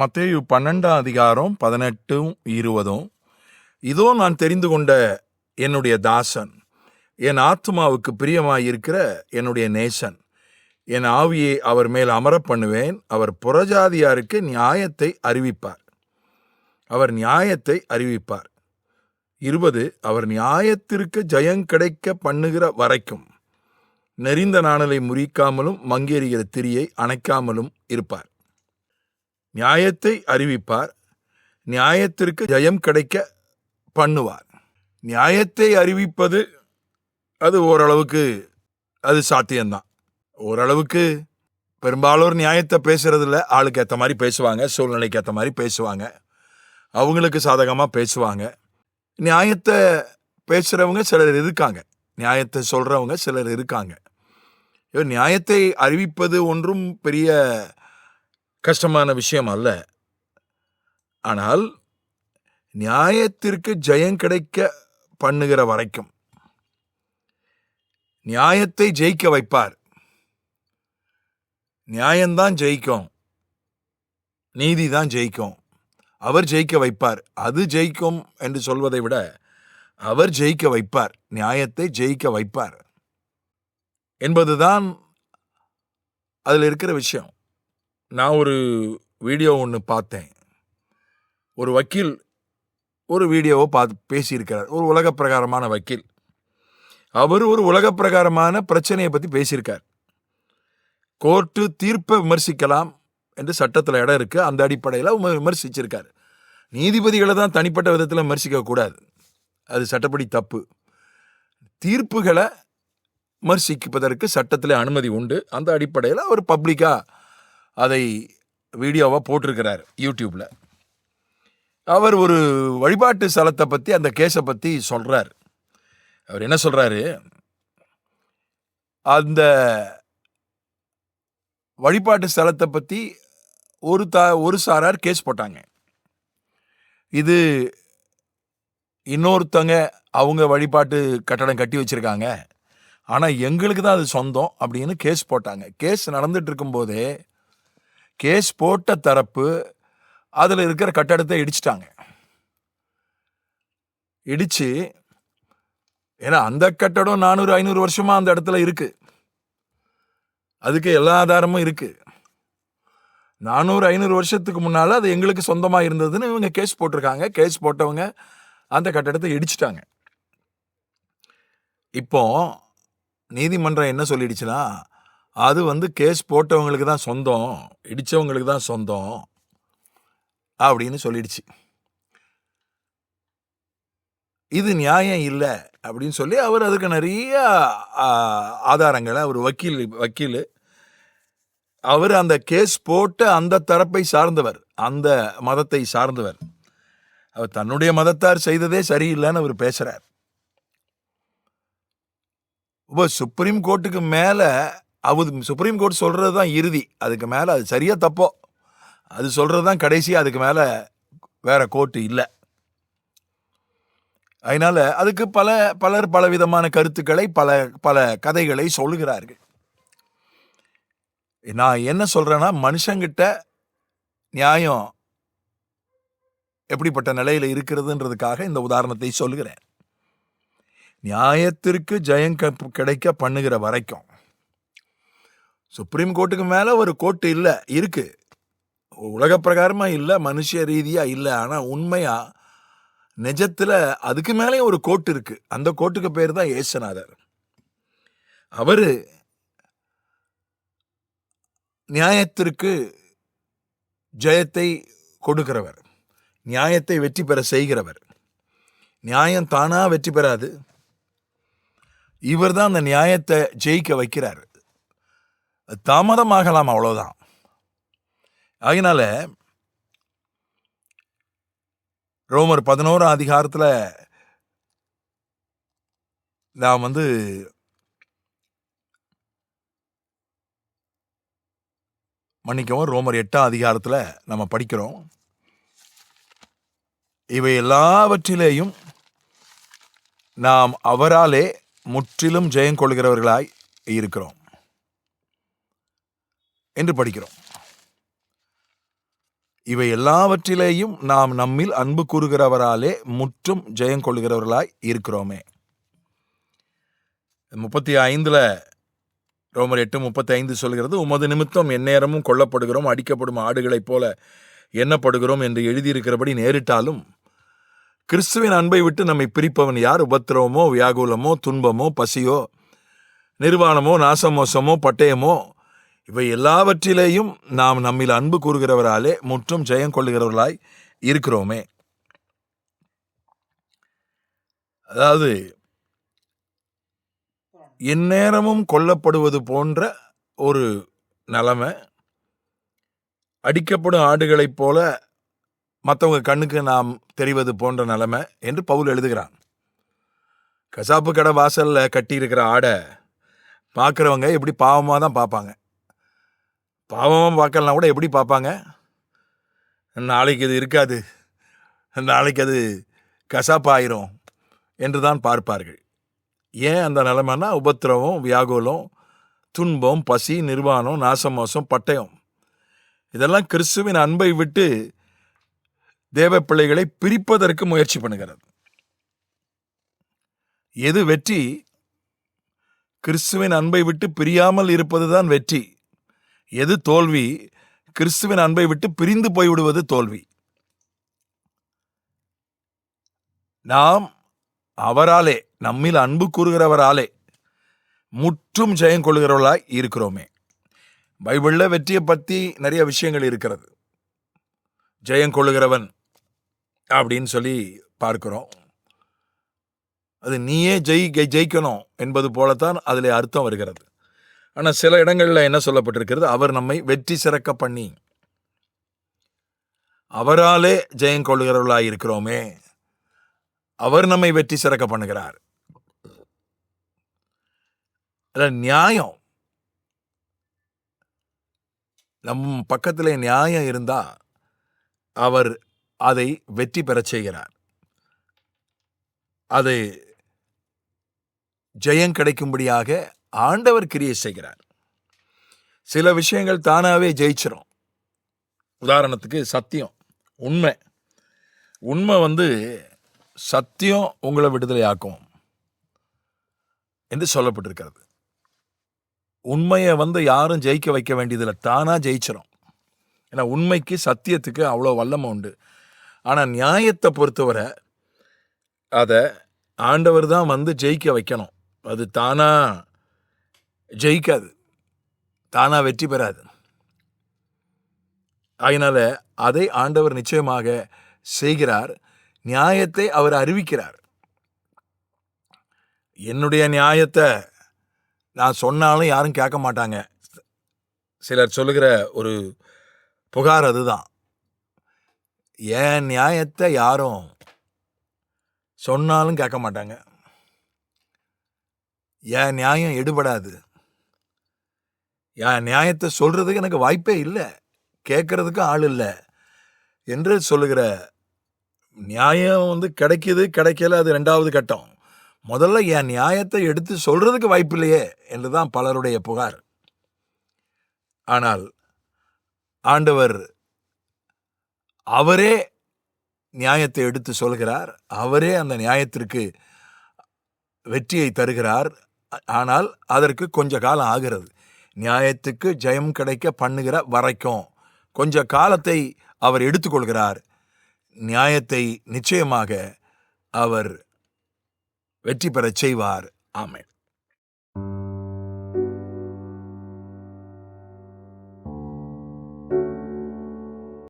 மத்தேயு 12:18-20. இதோ நான் தெரிந்து கொண்ட என்னுடைய தாசன், என் ஆத்துமாவுக்கு பிரியமாயிருக்கிற என்னுடைய நேசன். என் ஆவியை அவர் மேல் அமரப் பண்ணுவேன். அவர் புறஜாதியாருக்கு நியாயத்தை அறிவிப்பார். அவர் நியாயத்தை அறிவிப்பார். 20. அவர் நியாயத்திற்கு ஜெயங்கிடைக்க பண்ணுகிற வரைக்கும் நெறிந்த நாணலை முறிக்காமலும் மங்கேறுகிற திரியை அணைக்காமலும் இருப்பார். நியாயத்தை அறிவிப்பார். நியாயத்திற்கு ஜெயம் கிடைக்க பண்ணுவார். நியாயத்தை அறிவிப்பது அது ஓரளவுக்கு அது சாத்தியம்தான். ஓரளவுக்கு பெரும்பாலோர் நியாயத்தை பேசுறதில்ல. ஆளுக்கு ஏற்ற மாதிரி பேசுவாங்க, சூழ்நிலைக்கு ஏற்ற மாதிரி பேசுவாங்க, அவங்களுக்கு சாதகமாக பேசுவாங்க. நியாயத்தை பேசுகிறவங்க சிலர் இருக்காங்க, நியாயத்தை சொல்கிறவங்க சிலர் இருக்காங்க. நியாயத்தை அறிவிப்பது ஒன்றும் பெரிய கஷ்டமான விஷயம் அல்ல. ஆனால் நியாயத்திற்கு ஜெயம் கிடைக்க பண்ணுகிற வரைக்கும் நியாயத்தை ஜெயிக்க வைப்பார். நியாயம்தான் ஜெயிக்கும், நீதி தான் ஜெயிக்கும். அவர் ஜெயிக்க வைப்பார். அது ஜெயிக்கும் என்று சொல்வதை விட அவர் ஜெயிக்க வைப்பார், நியாயத்தை ஜெயிக்க வைப்பார் என்பதுதான் அதில் இருக்கிற விஷயம். நான் ஒரு வீடியோ ஒன்று பார்த்தேன். ஒரு வக்கீல் ஒரு வீடியோவை பேசியிருக்கிறார். ஒரு உலக பிரகாரமான வக்கீல். அவர் ஒரு உலக பிரகாரமான பிரச்சனையை பற்றி பேசியிருக்கார். கோர்ட்டு தீர்ப்பை விமர்சிக்கலாம் என்று சட்டத்தில் இடம் இருக்குது. அந்த அடிப்படையில் விமர்சிச்சிருக்கார். நீதிபதிகளை தான் தனிப்பட்ட விதத்தில் விமர்சிக்கக்கூடாது, அது சட்டப்படி தப்பு. தீர்ப்புகளை விமர்சிப்பதற்கு சட்டத்தில் அனுமதி உண்டு. அந்த அடிப்படையில் அவர் பப்ளிக்காக அதை வீடியோவாக போட்டிருக்கிறார் யூடியூப்பில். அவர் ஒரு வழிபாட்டு ஸ்தலத்தை பற்றி, அந்த கேஸை பற்றி சொல்கிறார். அவர் என்ன சொல்கிறாரு, அந்த வழிபாட்டு ஸ்தலத்தை பற்றி ஒரு சாரார் கேஸ் போட்டாங்க. இது இன்னொருத்தங்க அவங்க வழிபாட்டு கட்டடம் கட்டி வச்சுருக்காங்க, ஆனால் எங்களுக்கு தான் அது சொந்தம் அப்படின்னு கேஸ் போட்டாங்க. கேஸ் நடந்துட்டு இருக்கும்போதே கேஸ் போட்ட தரப்பு அதில் இருக்கிற கட்டடத்தை இடிச்சிட்டாங்க. இடிச்சு, ஏன்னா அந்த கட்டடம் 400-500 வருஷமாக அந்த இடத்துல இருக்கு, அதுக்கு எல்லா ஆதாரமும் இருக்கு. 400-500 வருஷத்துக்கு முன்னால் அது எங்களுக்கு சொந்தமாக இருந்ததுன்னு இவங்க கேஸ் போட்டிருக்காங்க. கேஸ் போட்டவங்க அந்த கட்டடத்தை இடிச்சிட்டாங்க. இப்போ நீதிமன்றம் என்ன சொல்லிடுச்சுன்னா, அது கேஸ் போட்டவங்களுக்கு தான் சொந்தம், இடித்தவங்களுக்கு தான் சொந்தம் அப்படின்னு சொல்லிடுச்சு. இது நியாயம் இல்லை அப்படின்னு சொல்லி அவர் அதுக்கு நிறைய ஆதாரங்களை, அவர் வக்கீல் அவர் அந்த கேஸ் போட்ட அந்த தரப்பை சார்ந்தவர், அந்த மதத்தை சார்ந்தவர். அவர் தன்னுடைய மதத்தார் செய்ததே சரியில்லைன்னு அவர் பேசுகிறார். இப்போ சுப்ரீம் கோர்ட்டுக்கு மேலே சுப்ரீம் கோர்ட் சொல்கிறது தான் இறுதி. அதுக்கு மேலே அது சரியா தப்போ அது சொல்கிறது தான் கடைசி. அதுக்கு மேலே வேற கோர்ட்டு இல்லை. அதனால அதுக்கு பலர் பலவிதமான கருத்துக்களை, பல கதைகளை சொல்லுகிறார்கள். நான் என்ன சொல்றேன்னா, மனுஷங்கிட்ட நியாயம் எப்படிப்பட்ட நிலையில இருக்கிறதுன்றதுக்காக இந்த உதாரணத்தை சொல்லுகிறேன். நியாயத்திற்கு ஜெயம் கிடைக்க பண்ணுகிற வரைக்கும் சுப்ரீம் கோர்ட்டுக்கு மேல ஒரு கோர்ட்டு இல்லை, இருக்கு, உலக பிரகாரமா இல்லை, மனுஷ ரீதியா இல்லை. ஆனா உண்மையா நிஜத்துல அதுக்கு மேலே ஒரு கோர்ட் இருக்கு. அந்த கோர்ட்டுக்கு பேர் தான் இயேசுநாதர். அவரு நியாயத்திற்கு ஜெயத்தை கொடுக்கிறவர், நியாயத்தை வெற்றி பெற செய்கிறவர். நியாயம் தானா வெற்றி பெறாது, இவர் தான் அந்த நியாயத்தை ஜெயிக்க வைக்கிறார். தாமதமாகலாம், அவ்வளவுதான். அதனால ரோமர் 11ஆம் அதிகாரத்தில் நாம் ரோமர் 8ஆம் அதிகாரத்தில் நம்ம படிக்கிறோம். இவை எல்லாவற்றிலேயும் நாம் அவராலே முற்றிலும் ஜெயம் கொள்கிறவர்களாய் இருக்கிறோம் என்று படிக்கிறோம். இவை எல்லாவற்றிலேயும் நாம் நம்மில் அன்பு கூறுகிறவராலே முற்றும் ஜெயம் கொள்கிறவர்களாய் இருக்கிறோமே. 35 ரோமர் 8:35 சொல்கிறது, உமது நிமித்தம் எந்நேரமும் கொல்லப்படுகிறோம், அடிக்கப்படும் ஆடுகளைப் போல எண்ணப்படுகிறோம் என்று எழுதியிருக்கிறபடி நேரிட்டாலும் கிறிஸ்துவின் அன்பை விட்டு நம்மை பிரிப்பவன் யார்? உபத்திரவமோ, வியாகுலமோ, துன்பமோ, பசியோ, நிர்வாணமோ, நாசமோசமோ, பட்டயமோ, இவை எல்லாவற்றிலேயும் நாம் நம்மில் அன்பு கூறுகிறவராலே முற்றும் ஜெயம் கொள்ளுகிறவர்களாய் இருக்கிறோமே. அதாவது எந்நேரமும் கொல்லப்படுவது போன்ற ஒரு நிலைமை, அடிக்கப்படும் ஆடுகளைப் போல மற்றவங்க கண்ணுக்கு நாம் தெரிவது போன்ற நிலைமை என்று பவுல் எழுதுகிறான். கசாப்பு கடை வாசலில் கட்டியிருக்கிற ஆடை பார்க்குறவங்க எப்படி பாவமாக தான் பார்ப்பாங்க. பாவமாக பார்க்கலாம் கூட எப்படி பார்ப்பாங்க? நாளைக்கு அது இருக்காது, நாளைக்கு அது கசாப்பாயிரும் என்று தான் பார்ப்பார்கள். ஏன் அந்த நிலைமைனா, உபத்திரவம், வியாகுலம், துன்பம், பசி, நிர்வாணம், நாசமோசம், பட்டயம், இதெல்லாம் கிறிஸ்துவின் அன்பை விட்டு தேவ பிள்ளைகளை பிரிப்பதற்கு முயற்சி பண்ணுகிறது. எது வெற்றி? கிறிஸ்துவின் அன்பை விட்டு பிரியாமல் இருப்பதுதான் வெற்றி. எது தோல்வி? கிறிஸ்துவின் அன்பை விட்டு பிரிந்து போய்விடுவது தோல்வி. நாம் அவராலே, நம்மில் அன்பு கூறுகிறவராலே முற்றும் ஜெயம் கொள்கிறவர்களாய் இருக்கிறோமே. பைபிளில் வெற்றியை பற்றி நிறைய விஷயங்கள் இருக்கிறது. ஜெயம் கொள்ளுகிறவன் அப்படின்னு சொல்லி பார்க்கிறோம். அது நீயே ஜெயிக்கணும் என்பது போலத்தான் அதில் அர்த்தம் வருகிறது. ஆனால் சில இடங்களில் என்ன சொல்லப்பட்டிருக்கிறது? அவர் நம்மை வெற்றி சிறக்க பண்ணி அவராலே ஜெயம் கொள்ளுகிறவர்களாய் இருக்கிறோமே. அவர் நம்மை வெற்றி சிறக்க பண்ணுகிறார். நியாயம், நம் பக்கத்தில் நியாயம் இருந்தா அவர் அதை வெற்றி பெறச் செய்கிறார். அது ஜெயம் கிடைக்கும்படியாக ஆண்டவர் கிரியை செய்கிறார். சில விஷயங்கள் தானாகவே ஜெயிச்சிரும். உதாரணத்துக்கு சத்தியம், உண்மை சத்தியம் உங்களை விடுதலை ஆக்கும் என்று சொல்லப்பட்டிருக்கிறது. உண்மையை யாரும் ஜெயிக்க வைக்க வேண்டியதில்லை, தானா ஜெயிச்சிரும். ஏன்னா உண்மைக்கு, சத்தியத்துக்கு அவ்வளோ வல்லமை உண்டு. ஆனால் நியாயத்தை பொறுத்தவரை அதை ஆண்டவர் தான் ஜெயிக்க வைக்கணும். அது தானா ஜெயிக்காது, தானா வெற்றி பெறாது. அதனால அதை ஆண்டவர் நிச்சயமாக செய்கிறார். நியாயத்தை அவர் அறிவிக்கிறார். என்னுடைய நியாயத்தை நான் சொன்னாலும் யாரும் கேட்க மாட்டாங்க. சிலர் சொல்லுகிற ஒரு புகார் அதுதான். என் நியாயத்தை யாரும் சொன்னாலும் கேட்க மாட்டாங்க, என் நியாயம் எடுபடாது, என் நியாயத்தை சொல்றதுக்கு எனக்கு வாய்ப்பே இல்லை, கேட்கறதுக்கு ஆள் இல்லை என்று சொல்லுகிற நியாயம் கிடைக்குது கிடைக்கல, அது 2வது கட்டம். முதல்ல என் நியாயத்தை எடுத்து சொல்றதுக்கு வாய்ப்பு இல்லையே என்றுதான் பலருடைய புகார். ஆனால் ஆண்டவர் அவரே நியாயத்தை எடுத்து சொல்கிறார். அவரே அந்த நியாயத்திற்கு வெற்றியை தருகிறார். ஆனால் அதற்கு கொஞ்ச காலம் ஆகிறது. நியாயத்துக்கு ஜெயம் கிடைக்க பண்ணுகிற வரைக்கும் கொஞ்ச காலத்தை அவர் எடுத்துக்கொள்கிறார். நியாயத்தை நிச்சயமாக அவர் வெற்றி பெறச் செய்வார். ஆமென்.